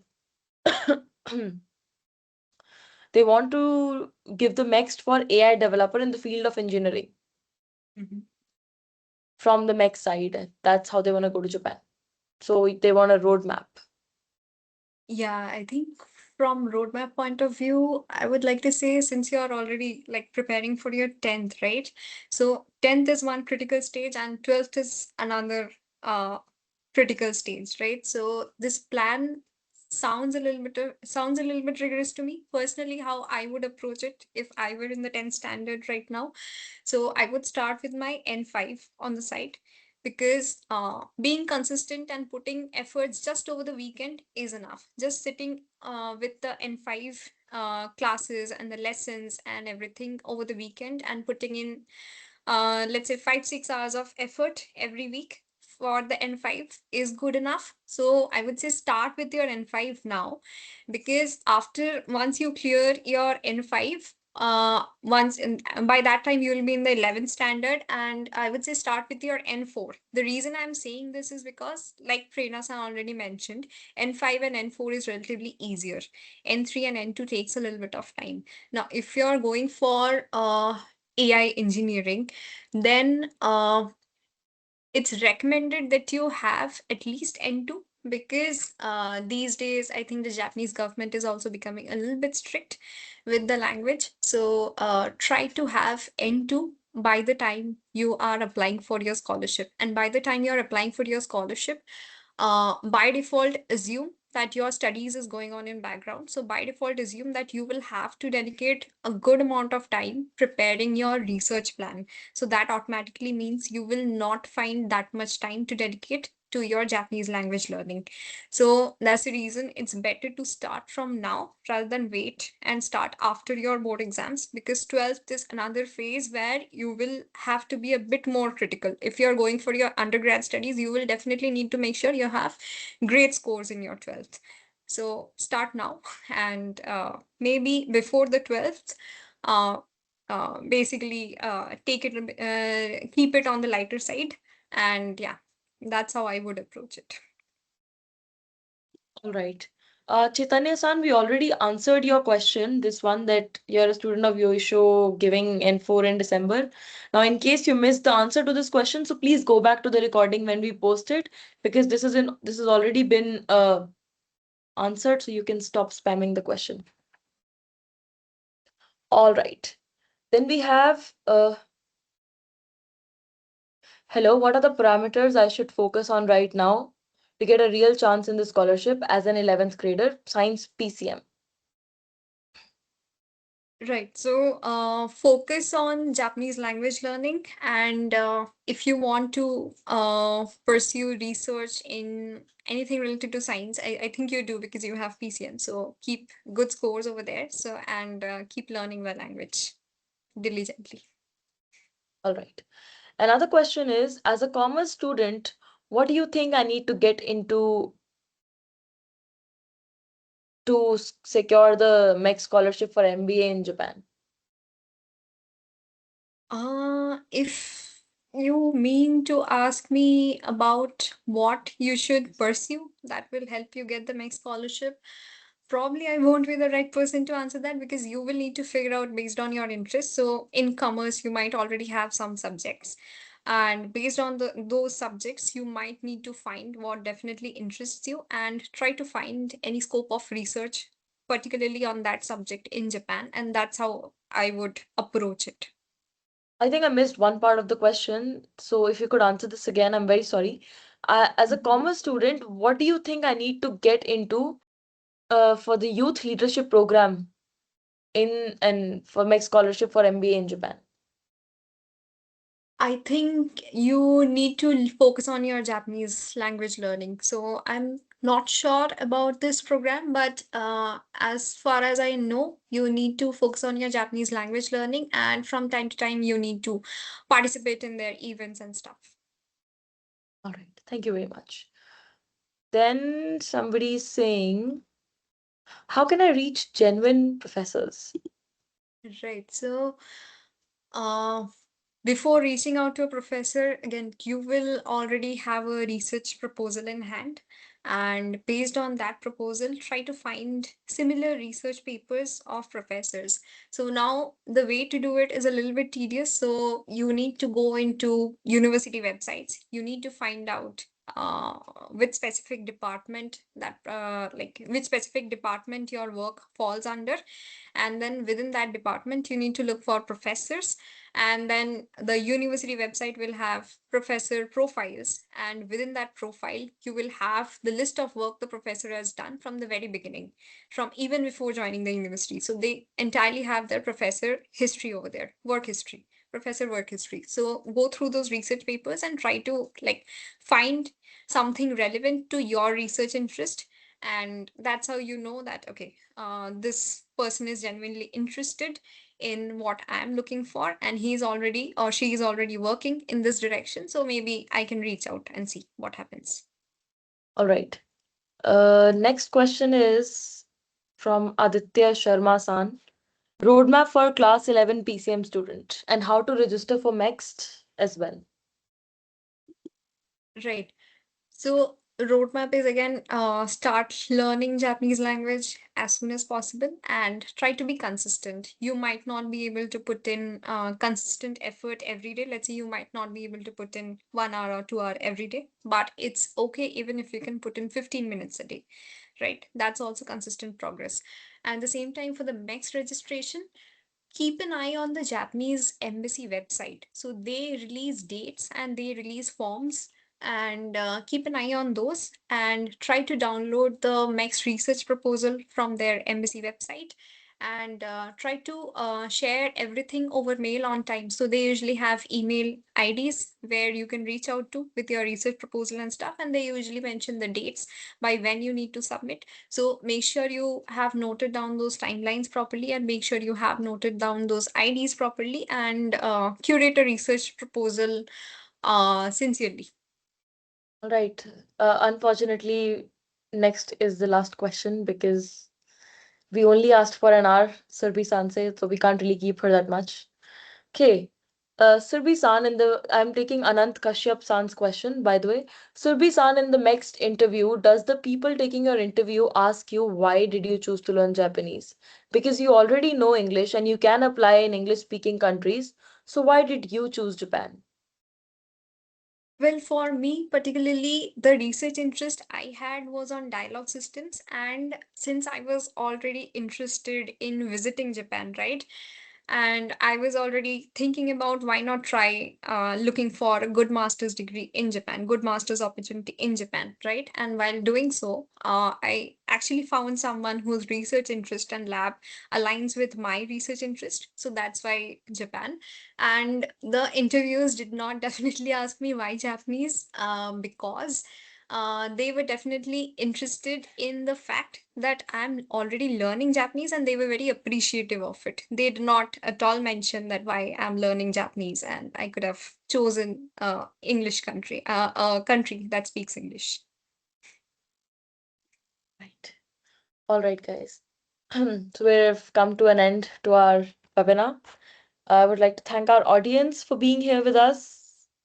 they want to give the next for AI developer in the field of engineering Mhm. from the MEX side. That's how they want to go to Japan. So they want a roadmap. Yeah, I think from roadmap point of view, I would like to say since you're already like preparing for your 10th, right? So 10th is one critical stage and 12th is another critical stage, right? So this plan sounds a little bit rigorous to me. Personally, how I would approach it if I were in the 10th standard right now. So I would start with my N5 on the side because being consistent and putting efforts just over the weekend is enough. Just sitting with the N5 classes and the lessons and everything over the weekend and putting in, let's say, 5-6 hours of effort every week for the N5 is good enough. So I would say start with your N5 now because after once you clear your N5, Once in by that time you will be in the 11th standard, and I would say start with your N4. The reason I'm saying this is because, like Prerna san already mentioned, N5 and N4 is relatively easier. N3 and N2 takes a little bit of time. Now if you're going for AI engineering, then it's recommended that you have at least N2, because these days I think the Japanese government is also becoming a little bit strict with the language. So try to have N2 by the time you are applying for your scholarship. And by the time you're applying for your scholarship, by default assume that your studies is going on in background. So by default assume that you will have to dedicate a good amount of time preparing your research plan. So that automatically means you will not find that much time to dedicate to your Japanese language learning. So that's the reason it's better to start from now rather than wait and start after your board exams, because 12th is another phase where you will have to be a bit more critical. If you're going for your undergrad studies, you will definitely need to make sure you have great scores in your 12th. So start now, and maybe before the 12th, uh, basically take it, keep it on the lighter side. And yeah, that's how I would approach it. All right. Chaitanya-san, we already answered your question, this one that you're a student of Yoisho giving N4 in December. Now, in case you missed the answer to this question, so please go back to the recording when we post it, because this has already been answered, so you can stop spamming the question. All right. Then we have hello, what are the parameters I should focus on right now to get a real chance in the scholarship as an 11th grader, science PCM? Right. So, focus on Japanese language learning. And if you want to pursue research in anything related to science, I think you do because you have PCM. So, keep good scores over there. So, and keep learning the language diligently. All right. Another question is, as a commerce student, what do you think I need to get into to secure the MEXT scholarship for MBA in Japan? If you mean to ask me about what you should pursue that will help you get the next scholarship, probably I won't be the right person to answer that, because you will need to figure out based on your interest. So in commerce, you might already have some subjects. And based on those subjects, you might need to find what definitely interests you and try to find any scope of research, particularly on that subject in Japan. And that's how I would approach it. I think I missed one part of the question, so if you could answer this again, I'm very sorry. As a commerce student, what do you think I need to get into for the youth leadership program in and for MEXT scholarship for MBA in Japan? I think you need to focus on your Japanese language learning. So I'm not sure about this program, but as far as I know, you need to focus on your Japanese language learning, and from time to time, you need to participate in their events and stuff. All right, thank you very much. Then somebody is saying, how can I reach genuine professors? Right. So, uh, before reaching out to a professor, again, you will already have a research proposal in hand. And based on that proposal, try to find similar research papers of professors. So now the way to do it is a little bit tedious. So you need to go into university websites. You need to find out which specific department which specific department your work falls under, and then within that department you need to look for professors, and then the university website will have professor profiles, and within that profile you will have the list of work the professor has done from the very beginning, from even before joining the university. So they entirely have their professor history over there, work history, professor work history. So go through those research papers and try to find something relevant to your research interest, and that's how you know that okay, this person is genuinely interested in what I'm looking for, and he's already or she is already working in this direction. So maybe I can reach out and see what happens. All right. Next question is from Aditya Sharma san. roadmap for class 11 PCM student, and how to register for MEXT as well. Right. So roadmap is again start learning Japanese language as soon as possible and try to be consistent. You might not be able to put in consistent effort every day. Let's say you might not be able to put in 1 hour or 2 hour every day, but it's okay even if you can put in 15 minutes a day, right? That's also consistent progress. And the same time for the next registration, keep an eye on the Japanese embassy website. So they release dates and they release forms, and keep an eye on those and try to download the MEXT research proposal from their embassy website, and try to share everything over mail on time. So they usually have email IDs where you can reach out to with your research proposal and stuff, and they usually mention the dates by when you need to submit. So make sure you have noted down those timelines properly, and make sure you have noted down those IDs properly, and curate a research proposal sincerely. All right. Unfortunately, next is the last question because we only asked for an hour, Surbi Sanse, so we can't really keep her that much. Okay. Surbi San, I'm taking Anant Kashyap San's question, by the way. Surbi San, in the next interview, does the people taking your interview ask you why did you choose to learn Japanese? Because you already know English and you can apply in English speaking countries. So why did you choose Japan? Well, for me, particularly, the research interest I had was on dialogue systems. And since I was already interested in visiting Japan, right? And I was already thinking about why not try looking for a good master's degree in Japan, good master's opportunity in Japan, right? And while doing so, I actually found someone whose research interest and lab aligns with my research interest. So that's why Japan. And the interviews did not definitely ask me why Japanese, because they were definitely interested in the fact that I'm already learning Japanese, and they were very appreciative of it. They did not at all mention that why I'm learning Japanese, and I could have chosen a country that speaks English. Right. All right, guys. So we've come to an end to our webinar. I would like to thank our audience for being here with us.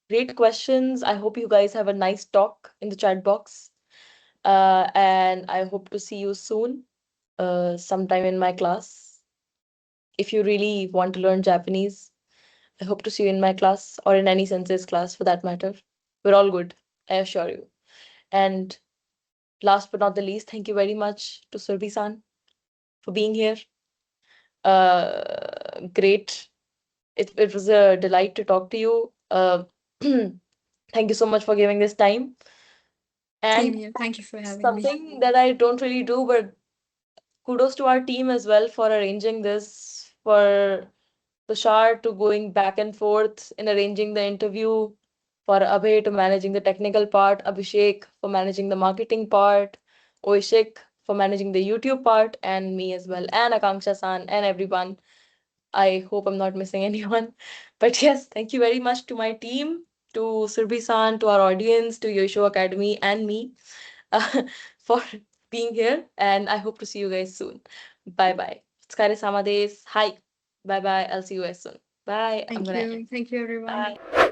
Great questions. I hope you guys have a nice talk in the chat box. And I hope to see you soon, sometime in my class. If you really want to learn Japanese, I hope to see you in my class or in any senses class for that matter. We're all good, I assure you. And last but not the least, thank you very much to Surbi-san for being here. Great. It was a delight to talk to you. Thank you so much for giving this time. Same And here. Thank you for having me. something that I don't really do, but kudos to our team as well for arranging this, for Tushar to going back and forth in arranging the interview, for Abhay to managing the technical part, Abhishek for managing the marketing part, Oishik for managing the YouTube part, and me as well, and Akanksha san, and everyone. I hope I'm not missing anyone. But yes, thank you very much to my team, to Surbi san, to our audience, to Yoisho Academy, and me for being here. And I hope to see you guys soon. Bye bye. Tsukare sama desu. Hi. Bye bye. I'll see you guys soon. Bye. I'm Thank gonna end. you. Thank you, everyone. Bye.